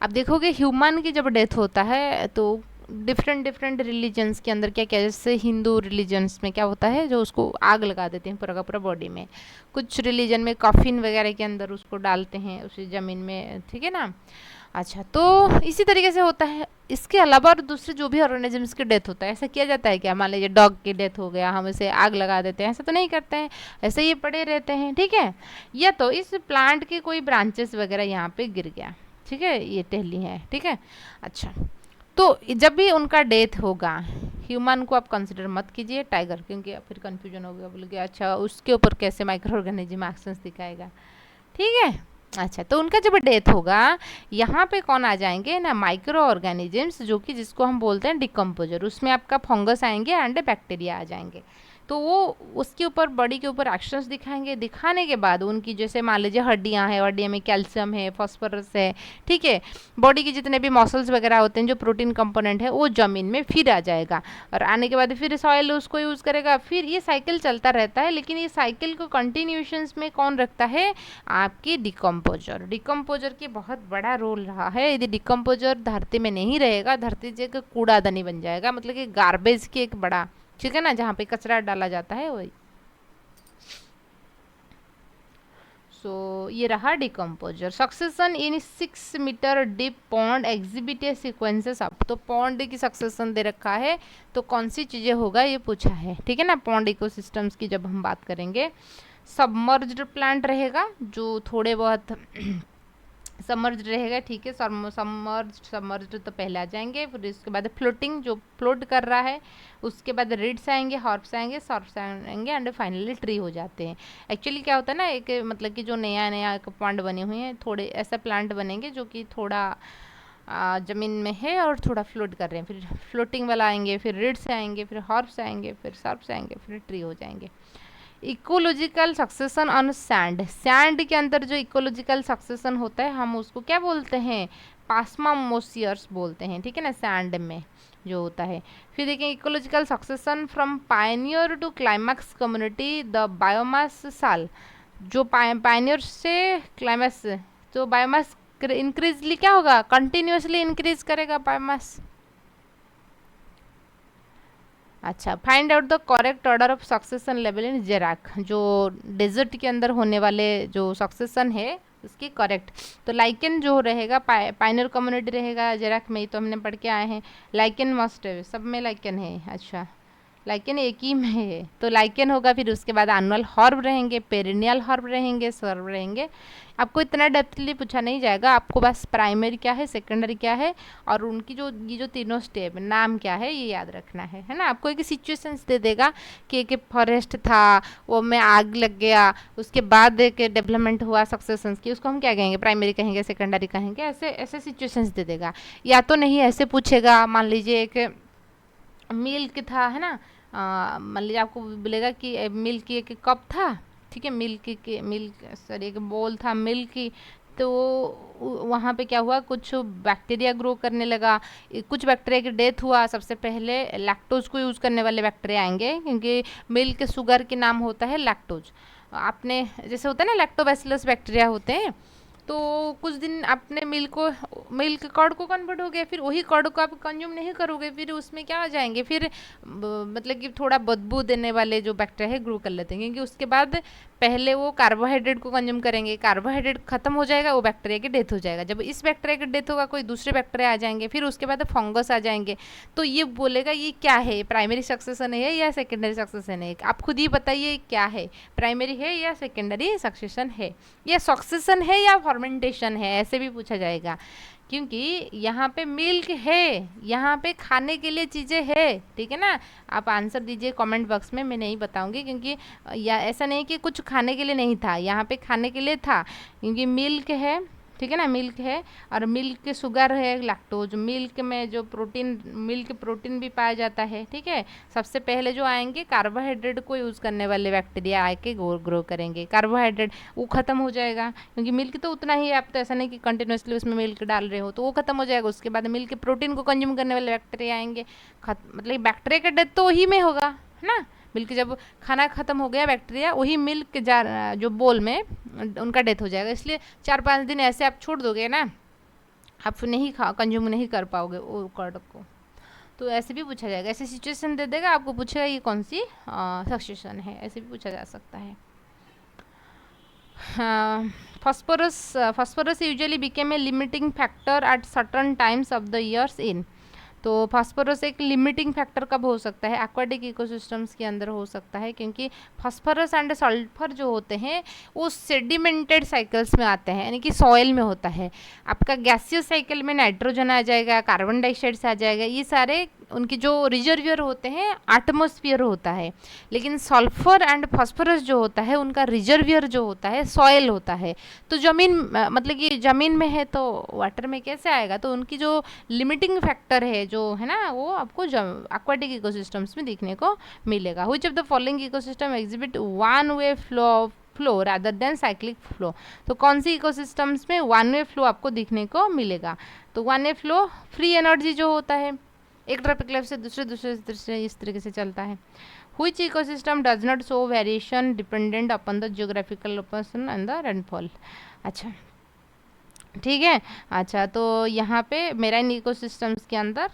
[SPEAKER 1] आप देखोगे ह्यूमन की जब डेथ होता है तो डिफरेंट रिलीजन्स के अंदर क्या क्या, जैसे हिंदू रिलीजन्स में क्या होता है, जो उसको आग लगा देते हैं पूरा का पूरा बॉडी में। कुछ रिलीजन में कॉफिन वगैरह के अंदर उसको डालते हैं उसी ज़मीन में, ठीक है ना। अच्छा, तो इसी तरीके से होता है। इसके अलावा और दूसरे जो भी ऑर्गेनिजम्स की डेथ होता है, ऐसा किया जाता है क्या? मान लीजिए डॉग की डेथ हो गया, हम इसे आग लगा देते हैं, ऐसा तो नहीं करते हैं, ऐसे ये पड़े रहते हैं, ठीक है। या तो इस प्लांट के कोई ब्रांचेस वगैरह यहाँ पे गिर गया, ठीक है, ये टहली है, ठीक है। अच्छा, तो जब भी उनका डेथ होगा, ह्यूमन को आप कंसिडर मत कीजिए, टाइगर, क्योंकि फिर कंफ्यूजन हो गया, बोल गया अच्छा उसके ऊपर कैसे माइक्रो ऑर्गेनिज्म एक्शंस दिखाएगा, ठीक है। अच्छा, तो उनका जब डेथ होगा, यहाँ पे कौन आ जाएंगे ना, माइक्रो ऑर्गेनिजम्स, जो कि जिसको हम बोलते हैं डिकम्पोजर। उसमें आपका फंगस आएंगे एंड बैक्टीरिया आ जाएंगे। तो वो उसके ऊपर, बॉडी के ऊपर एक्शंस दिखाएंगे। दिखाने के बाद उनकी, जैसे मान लीजिए हड्डियाँ हैं, हड्डियों में कैल्शियम है, फॉस्फोरस है, ठीक है, बॉडी के जितने भी मसल्स वगैरह होते हैं, जो प्रोटीन कंपोनेंट है, वो जमीन में फिर आ जाएगा। और आने के बाद फिर सॉइल उसको यूज़ करेगा, फिर ये साइकिल चलता रहता है। लेकिन ये साइकिल को कंटिन्यूशंस में कौन रखता है? आपकी डिकम्पोजर। डिकम्पोजर की बहुत बड़ा रोल रहा है। यदि डिकम्पोजर धरती में नहीं रहेगा, धरती जगह कूड़ादानी बन जाएगा, मतलब कि गार्बेज की एक बड़ा, ठीक है ना, जहाँ पे कचरा डाला जाता है वही। सो ये रहा decomposer. Succession in 6 metre deep pond exhibit sequences up. तो पॉन्ड की सक्सेशन दे रखा है, तो कौन सी चीज़ें होगा ये पूछा है, ठीक है ना। पॉन्ड इकोसिस्टम्स की जब हम बात करेंगे, सबमर्ज्ड प्लांट रहेगा, जो थोड़े बहुत सबमर्ज्ड रहेगा, ठीक है। सबमर्ज्ड तो पहले आ जाएंगे, फिर इसके बाद फ्लोटिंग, जो फ्लोट कर रहा है, उसके बाद रिड्स आएंगे, हॉर्प्स आएंगे, सॉर्प्स आएंगे, एंड फाइनली ट्री हो जाते हैं। एक्चुअली क्या होता है ना, एक मतलब कि जो नया नया प्लांट बने हुए हैं, थोड़े ऐसा प्लांट बनेंगे जो कि थोड़ा ज़मीन में है और थोड़ा फ्लोट कर रहे हैं, फिर फ्लोटिंग वाला आएंगे, फिर रिड्स आएंगे, फिर हॉर्प्स आएंगे, फिर सॉर्प्स आएंगे, फिर ट्री हो जाएंगे। Ecological succession on sand. Sand के अंदर जो इकोलॉजिकल सक्सेशन होता है, हम उसको क्या बोलते हैं? पास्मामोसियर्स बोलते हैं, ठीक है ना, सैंड में जो होता है। फिर देखें ecological succession from pioneer to climax community, the biomass साल। जो पायनियर से क्लाइमैक्स, तो बायोमास इंक्रीजली क्या होगा? कंटिन्यूसली इंक्रीज करेगा बायोमास। अच्छा, find out the correct order of succession level in xerarch. जो डेजर्ट के अंदर होने वाले जो सक्सेशन है उसकी करेक्ट, तो लाइकेन जो रहेगा, पाइनर कम्युनिटी रहेगा, जेराक में ही तो हमने पढ़ के आए हैं। लाइकेन मस्ट है, सब में लाइकेन है। अच्छा, लाइकेन एक ही में है, तो लाइकेन होगा। फिर उसके बाद एनुअल हर्ब रहेंगे, पेरिनियल हर्ब रहेंगे, सर्व रहेंगे। आपको इतना डेप्थली पूछा नहीं जाएगा, आपको बस प्राइमरी क्या है, सेकेंडरी क्या है, और उनकी जो ये जो तीनों स्टेप नाम क्या है, ये याद रखना है ना। आपको एक सिचुएशंस दे देगा कि एक फॉरेस्ट था, वो में आग लग गया, उसके बाद एक डेवलपमेंट हुआ सक्सेशंस की, उसको हम क्या कहेंगे? प्राइमरी कहेंगे, सेकेंडरी कहेंगे, ऐसे ऐसे सिचुएशंस दे देगा। या तो नहीं ऐसे पूछेगा, मान लीजिए एक मिल्क था, है ना, मान लीजिए आपको बोलेगा कि मिल्क एक कप था, ठीक है, मिल्क सॉरी एक बोल था मिल्क की, तो वहाँ पे क्या हुआ, कुछ बैक्टीरिया ग्रो करने लगा, कुछ बैक्टीरिया की डेथ हुआ। सबसे पहले लैक्टोज को यूज़ करने वाले बैक्टीरिया आएंगे, क्योंकि मिल्क शुगर के नाम होता है लैक्टोज। आपने जैसे होता है ना, लैक्टोबैसिलस बैक्टीरिया होते हैं, तो कुछ दिन आपने मिल्क कर्ड को कन्वर्ट हो गया, फिर वही कर्ड को आप कंज्यूम नहीं करोगे, फिर उसमें क्या हो जाएंगे, फिर मतलब कि थोड़ा बदबू देने वाले जो बैक्टीरिया है ग्रो कर लेते हैं, क्योंकि उसके बाद पहले वो कार्बोहाइड्रेट को कंज्यूम करेंगे, कार्बोहाइड्रेट खत्म हो जाएगा, वो बैक्टीरिया की डेथ हो जाएगा। जब इस बैक्टीरिया की डेथ होगा, कोई दूसरे बैक्टीरिया आ जाएंगे, फिर उसके बाद फंगस आ जाएंगे। तो ये बोलेगा ये क्या है, प्राइमरी सक्सेशन है या सेकेंडरी सक्सेशन है? आप खुद ही बताइए क्या है, प्राइमरी है या सेकेंडरी सक्सेशन है, या सक्सेशन है या फर्मेंटेशन है, ऐसे भी पूछा जाएगा। क्योंकि यहाँ पे मिल्क है, यहाँ पे खाने के लिए चीज़ें है, ठीक है ना। आप आंसर दीजिए कमेंट बॉक्स में, मैं नहीं बताऊंगी, क्योंकि या ऐसा नहीं कि कुछ खाने के लिए नहीं था, यहाँ पे खाने के लिए था, क्योंकि मिल्क है, ठीक है ना, मिल्क है, और मिल्क शुगर है, लैक्टोज। मिल्क में जो मिल्क प्रोटीन भी पाया जाता है, ठीक है। सबसे पहले जो आएंगे कार्बोहाइड्रेट को यूज़ करने वाले बैक्टीरिया आके ग्रो करेंगे, कार्बोहाइड्रेट वो खत्म हो जाएगा, क्योंकि मिल्क तो उतना ही, आप तो ऐसा नहीं कि कंटिन्यूसली उसमें मिल्क डाल रहे हो, तो वो खत्म हो जाएगा। उसके बाद मिल्क प्रोटीन को कंज्यूम करने वाले बैक्टीरिया आएंगे, मतलब बैक्टीरिया का डेथ तो वही में होगा, है ना। मिल्क जब खाना खत्म हो गया, बैक्टीरिया वही मिल्क जार जो बोल में उनका डेथ हो जाएगा। इसलिए 4-5 दिन ऐसे आप छोड़ दोगे ना, आप नहीं कंज्यूम नहीं कर पाओगे वो कर्ड को। तो ऐसे भी पूछा जाएगा, ऐसे सिचुएशन दे देगा, आपको पूछेगा ये कौन सी सक्सेशन है, ऐसे भी पूछा जा सकता है। हाँ, phosphorus usually became a limiting factor at certain times of the years in। तो फास्फोरस एक लिमिटिंग फैक्टर कब हो सकता है? एक्वाटिक इकोसिस्टम्स के अंदर हो सकता है, क्योंकि फास्फोरस एंड सल्फर जो होते हैं वो सेडिमेंटेड साइकिल्स में आते हैं, यानी कि सॉइल में होता है। आपका गैसियस साइकिल में नाइट्रोजन आ जाएगा, कार्बन डाइऑक्साइड से आ जाएगा, ये सारे उनकी जो रिजर्वियर होते हैं एटमॉस्फेयर होता है। लेकिन सल्फर एंड फास्फोरस जो होता है उनका रिजर्वियर जो होता है सॉइल होता है। तो ज़मीन मतलब कि ज़मीन में है तो वाटर में कैसे आएगा? तो उनकी जो लिमिटिंग फैक्टर है जो है ना, वो आपको एक्वाटिक इकोसिस्टम्स में देखने को मिलेगा। Which of the following ecosystem exhibit one way flow rather than cyclic flow? तो कौन सी इकोसिस्टम्स में वन वे फ्लो आपको देखने को मिलेगा? तो one way flow free energy जो होता है, एक ट्रॉपिक से दूसरे इस तरीके से चलता है। Which ecosystem does not show variation dependent upon the geographical location and the rainfall? अच्छा, ठीक है। अच्छा, तो यहाँ पे मेराइन इकोसिस्टम्स के अंदर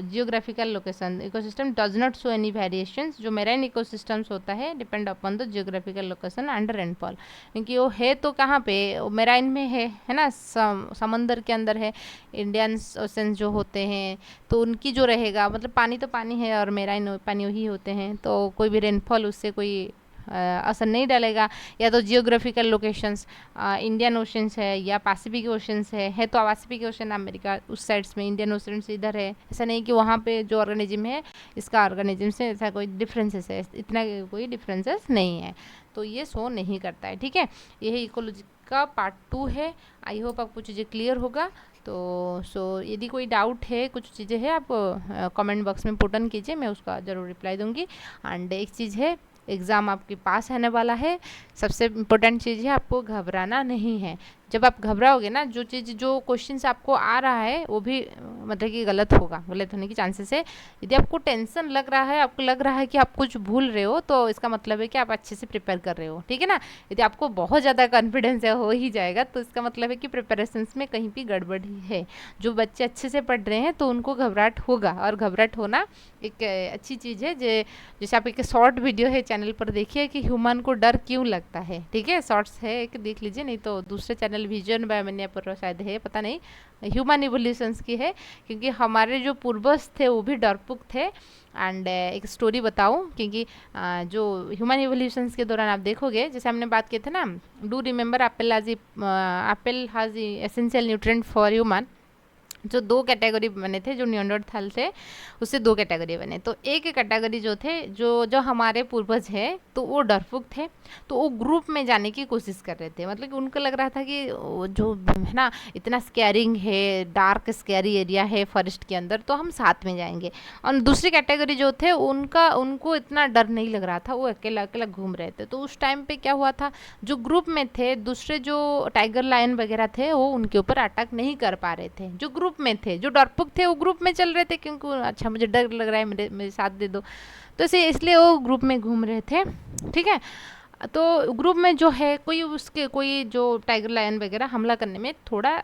[SPEAKER 1] geographical location ecosystem does not show any variations. जो मेराइन इकोसिस्टम्स होता है depend upon the geographical location and rainfall, क्योंकि वो है तो कहाँ पे, मेराइन में है ना, समंदर के अंदर है। इंडियन ओशन जो होते हैं तो उनकी जो रहेगा, मतलब पानी तो पानी है और मेराइन पानी वही होते हैं, तो कोई भी रेनफॉल उससे कोई असर नहीं डालेगा। या तो जियोग्राफिकल लोकेशंस इंडियन ओशंस है या पैसिफिक ओशंस है तो पैसिफिक ओशन अमेरिका उस साइड्स में, इंडियन ओशन से इधर है। ऐसा नहीं कि वहाँ पे जो ऑर्गेनिज्म है इसका ऑर्गेनिज्म से ऐसा कोई डिफरेंसेस है, इतना कोई डिफरेंसेस नहीं है, तो ये शो नहीं करता है। ठीक है, यही इकोलॉजी का पार्ट 2 है। आई होप आपको चीज़ें क्लियर होगा। तो यदि कोई डाउट है, कुछ चीज़ें हैं, आप कमेंट बॉक्स में पुट ऑन कीजिए, मैं उसका ज़रूर रिप्लाई दूंगी। एंड एक चीज़ है, एग्ज़ाम आपके पास आने वाला है, सबसे इम्पोर्टेंट चीज़ है आपको घबराना नहीं है। जब आप घबराओगे ना, जो क्वेश्चन आपको आ रहा है वो भी मतलब कि गलत होगा, गलत होने की चांसेस है। यदि आपको टेंशन लग रहा है, आपको लग रहा है कि आप कुछ भूल रहे हो, तो इसका मतलब है कि आप अच्छे से प्रिपेयर कर रहे हो। ठीक है ना। यदि आपको बहुत ज़्यादा कॉन्फिडेंस है, हो ही जाएगा, तो इसका मतलब है कि प्रिपरेशंस में कहीं भी गड़बड़ ही है। जो बच्चे अच्छे से पढ़ रहे हैं तो उनको घबराहट होगा, और घबराहट होना एक अच्छी चीज़ है। जैसे आप एक शॉर्ट वीडियो है चैनल पर देखिए कि ह्यूमन को डर क्यों लगता है। ठीक है, शॉर्ट्स है एक, देख लीजिए, नहीं तो दूसरे चैनल विजन बाय मनियापुर शायद है, पता नहीं, ह्यूमन इवोल्यूशंस की है, क्योंकि हमारे जो पूर्वज थे वो भी डरपोक थे। एंड एक स्टोरी बताऊं, क्योंकि जो ह्यूमन इवोल्यूशंस के दौरान आप देखोगे, जैसे हमने बात की थी ना, do remember Apple has essential nutrient for human. जो 2 कैटेगरी बने थे, जो निएंडरथल थे उससे 2 कैटेगरी बने। तो एक कैटेगरी जो थे, जो हमारे पूर्वज है, तो वो डरपोक थे, तो वो ग्रुप में जाने की कोशिश कर रहे थे। मतलब कि उनको लग रहा था कि जो है ना, इतना स्कैरिंग है, डार्क स्कैरी एरिया है फॉरेस्ट के अंदर, तो हम साथ में जाएंगे। और दूसरी कैटेगरी जो थे उनको इतना डर नहीं लग रहा था, वो अकेला अकेला घूम रहे थे। तो उस टाइम पे क्या हुआ था, जो ग्रुप में थे दूसरे जो टाइगर लायन वगैरह थे वो उनके ऊपर अटैक नहीं कर पा रहे थे। जो ग्रुप में थे, जो डरपोक थे, वो ग्रुप में चल रहे थे, क्योंकि अच्छा मुझे डर लग रहा है, मेरे साथ दे दो, तो इसलिए वो ग्रुप में घूम रहे थे। ठीक है, तो ग्रुप में जो है कोई जो टाइगर लायन वगैरह हमला करने में थोड़ा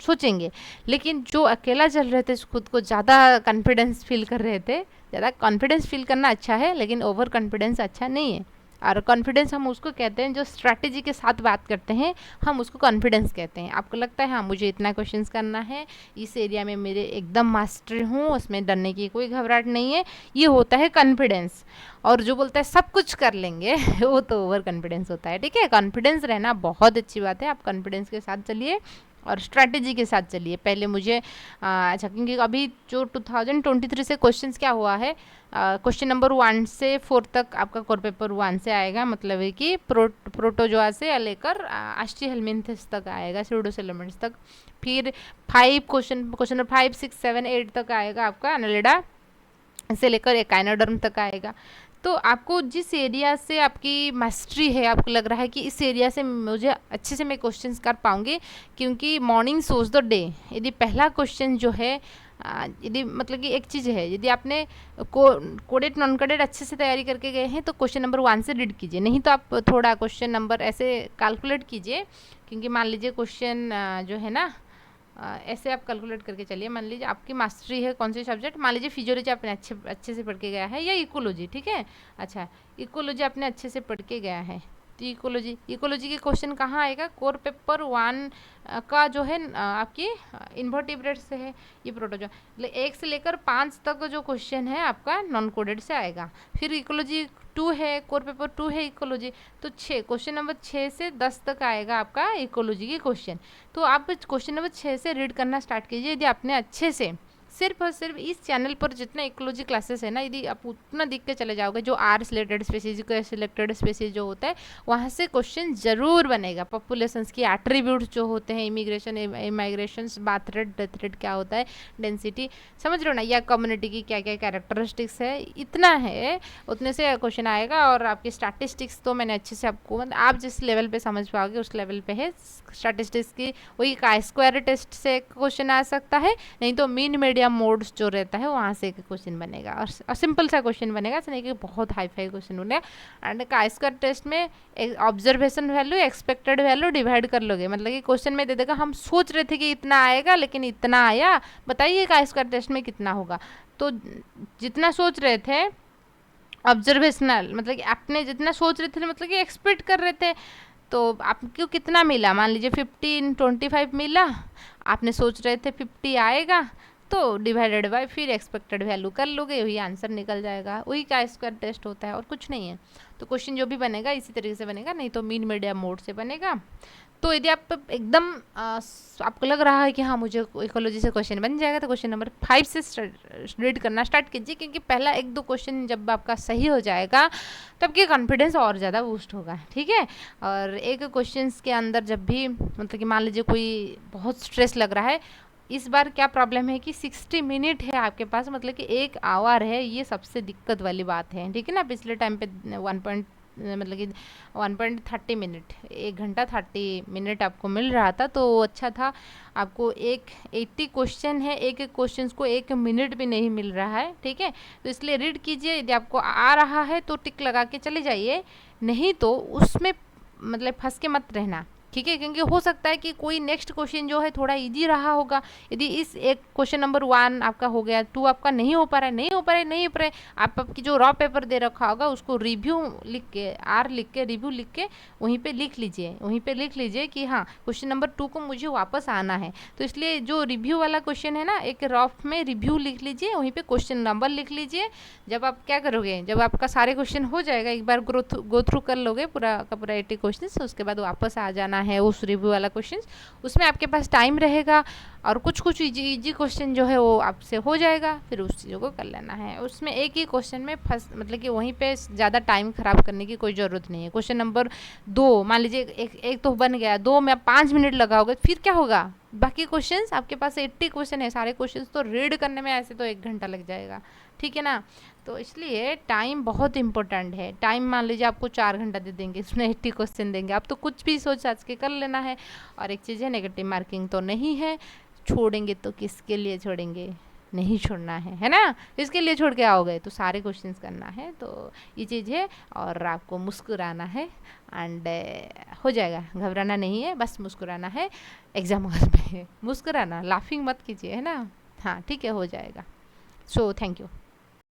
[SPEAKER 1] सोचेंगे, लेकिन जो अकेला चल रहे थे, खुद को ज़्यादा कॉन्फिडेंस फील कर रहे थे। ज़्यादा कॉन्फिडेंस फील करना अच्छा है, लेकिन ओवर कॉन्फिडेंस अच्छा नहीं है। और कॉन्फिडेंस हम उसको कहते हैं जो स्ट्रैटेजी के साथ बात करते हैं, हम उसको कॉन्फिडेंस कहते हैं। आपको लगता है हाँ मुझे इतना क्वेश्चंस करना है, इस एरिया में मेरे एकदम मास्टर हूँ, उसमें डरने की कोई घबराहट नहीं है, ये होता है कॉन्फिडेंस। और जो बोलता है सब कुछ कर लेंगे वो तो ओवर कॉन्फिडेंस होता है। ठीक है, कॉन्फिडेंस रहना बहुत अच्छी बात है, आप कॉन्फिडेंस के साथ चलिए और स्ट्रैटेजी के साथ चलिए। पहले मुझे अच्छा, क्योंकि अभी जो 2023 से क्वेश्चंस क्या हुआ है, क्वेश्चन नंबर 1 से 4 तक आपका कोर पेपर 1 से आएगा, मतलब है कि प्रोटोजोआ से लेकर आस्ट्रीहेलमिन्थेस तक आएगा, स्यूडोसेलेमेंट्स तक। फिर 5 क्वेश्चन नंबर 5, 6, 7, 8 तक आएगा आपका एनालिडा से लेकर एकाइनोडर्म तक आएगा। तो आपको जिस एरिया से आपकी मास्टरी है, आपको लग रहा है कि इस एरिया से मुझे अच्छे से मैं क्वेश्चंस कर पाऊंगी, क्योंकि मॉर्निंग सोज द डे। यदि पहला क्वेश्चन जो है, यदि मतलब कि एक चीज़ है, यदि आपने कोडेड नॉन कोडेड अच्छे से तैयारी करके गए हैं तो क्वेश्चन नंबर 1 से रीड कीजिए, नहीं तो आप थोड़ा क्वेश्चन नंबर ऐसे कैलकुलेट कीजिए। क्योंकि मान लीजिए क्वेश्चन जो है ना, ऐसे आप कैलकुलेट करके चलिए। मान लीजिए आपकी मास्टरी है कौन से सब्जेक्ट, मान लीजिए फिजियोलॉजी आपने अच्छे से पढ़ के गया है, या इकोलॉजी। ठीक है, अच्छा इकोलॉजी आपने अच्छे से पढ़ के गया है, तो इकोलॉजी के क्वेश्चन कहाँ आएगा, कोर पेपर 1 का जो है आपकी इन्वर्टिब्रेट से है ये प्रोटोजोआ। 1 से लेकर 5 तक जो क्वेश्चन है आपका नॉन कोडेड से आएगा। फिर इकोलॉजी 2 है, कोर पेपर 2 है इकोलॉजी, तो 6 क्वेश्चन नंबर 6 से 10 तक आएगा आपका इकोलॉजी के क्वेश्चन। तो आप क्वेश्चन नंबर 6 से रीड करना स्टार्ट कीजिए। यदि आपने अच्छे से सिर्फ और सिर्फ इस चैनल पर जितना इकोलॉजी क्लासेस है ना, यदि आप उतना दिख के चले जाओगे, जो आर सिलेक्टेड स्पेसीज को सिलेक्टेड स्पेसीज जो होता है वहाँ से क्वेश्चन जरूर बनेगा। पॉपुलेशंस की एट्रीब्यूट्स जो होते हैं, immigration, emigration, birth rate, death rate क्या होता है, डेंसिटी, समझ रहे हो ना, या कम्युनिटी की क्या क्या कैरेक्टरिस्टिक्स है, इतना है, उतने से क्वेश्चन आएगा। और आपकी स्टैटिस्टिक्स तो मैंने अच्छे से आपको, मतलब आप जिस लेवल पे समझ पाओगे उस लेवल पे है स्टैटिस्टिक्स की। वही का स्क्वायर टेस्ट से क्वेश्चन आ सकता है, नहीं तो मीन मीडियम मोड्स जो रहता है वहाँ से क्वेश्चन बनेगा, और सिंपल सा क्वेश्चन बनेगा, ऐसा नहीं कि बहुत हाई फाई क्वेश्चन बनेगा। एंड का स्क्वायर टेस्ट में observation value expected value divide कर लोगे, मतलब कि क्वेश्चन में दे देगा हम सोच रहे थे कि इतना आएगा लेकिन इतना आया, बताइए का स्क्वायर टेस्ट में कितना होगा। तो जितना सोच रहे थे ऑब्जर्वेशनल, मतलब कि आपने जितना सोच रहे थे, मतलब कि एक्सपेक्ट कर रहे थे, तो आपको कितना मिला, मान लीजिए 15/25 मिला, आपने सोच रहे थे 50 आएगा, तो डिवाइडेड बाय फिर एक्सपेक्टेड वैल्यू कर लोगे, वही आंसर निकल जाएगा। वही का स्क्वायर टेस्ट होता है और कुछ नहीं है। तो क्वेश्चन जो भी बनेगा इसी तरीके से बनेगा, नहीं तो मीन मीडियम मोड से बनेगा। तो यदि आप एकदम आपको लग रहा है कि हाँ मुझे इकोलॉजी से क्वेश्चन बन जाएगा, तो क्वेश्चन नंबर 5 से रीड करना स्टार्ट कीजिए, क्योंकि पहला 1-2 क्वेश्चन जब आपका सही हो जाएगा तब कि कॉन्फिडेंस और ज़्यादा बूस्ट होगा, ठीक है। और एक क्वेश्चन के अंदर जब भी, मतलब कि मान लीजिए कोई बहुत स्ट्रेस लग रहा है, इस बार क्या प्रॉब्लम है कि 60 मिनट है आपके पास, मतलब कि 1 आवर है, ये सबसे दिक्कत वाली बात है, ठीक है ना। पिछले टाइम पे 1.30 मिनट, 1 घंटा 30 मिनट आपको मिल रहा था, तो अच्छा था। आपको 80 क्वेश्चन है, एक एक क्वेश्चन को 1 मिनट भी नहीं मिल रहा है, ठीक है। तो इसलिए रीड कीजिए, यदि आपको आ रहा है तो टिक लगा के चले जाइए, नहीं तो उसमें मतलब फंस के मत रहना, ठीक है। क्योंकि हो सकता है कि कोई नेक्स्ट क्वेश्चन जो है थोड़ा इजी रहा होगा। यदि इस एक क्वेश्चन नंबर 1 आपका हो गया, 2 आपका नहीं हो पा रहा है, आप आपकी जो रॉ पेपर दे रखा होगा उसको रिव्यू लिख के, आर लिख के, रिव्यू लिख के वहीं पे लिख लीजिए कि हाँ क्वेश्चन नंबर 2 को मुझे वापस आना है। तो इसलिए जो रिव्यू वाला क्वेश्चन है ना, एक रफ में रिव्यू लिख लीजिए, वहीं पे क्वेश्चन नंबर लिख लीजिए। जब आप क्या करोगे, जब आपका सारे क्वेश्चन हो जाएगा, एक बार गो थ्रू कर लोगे पूरा का पूरा 80 क्वेश्चन, उसके बाद वापस आ जाना है उस रिव्यू वाला क्वेश्चन। उसमें आपके पास टाइम रहेगा और कुछ इजी क्वेश्चन जो है वो आपसे हो जाएगा, फिर उस चीज़ों को कर लेना है। उसमें एक ही क्वेश्चन में मतलब कि वहीं पे ज़्यादा टाइम खराब करने की कोई ज़रूरत नहीं है। क्वेश्चन नंबर 2 मान लीजिए एक तो बन गया, 2 में 5 मिनट लगाओगे, फिर क्या होगा, बाकी क्वेश्चंस आपके पास 80 क्वेश्चन है, सारे क्वेश्चंस तो रीड करने में ऐसे तो 1 घंटा लग जाएगा, ठीक है ना। तो इसलिए टाइम बहुत इंपॉर्टेंट है। टाइम मान लीजिए आपको 4 घंटा दे देंगे, इसमें 80 क्वेश्चन देंगे, आप तो कुछ भी सोच साच के कर लेना है। और एक चीज़ है, नेगेटिव मार्किंग तो नहीं है, छोड़ेंगे तो किसके लिए छोड़ेंगे, नहीं छोड़ना है ना। इसके लिए छोड़ के आओगे तो सारे क्वेश्चंस करना है, तो ये चीज़ है। और आपको मुस्कुराना है एंड हो जाएगा, घबराना नहीं है, बस मुस्कुराना है। एग्जाम हॉल में मुस्कुराना, लाफिंग मत कीजिए, है ना। हाँ ठीक है, हो जाएगा। So thank you.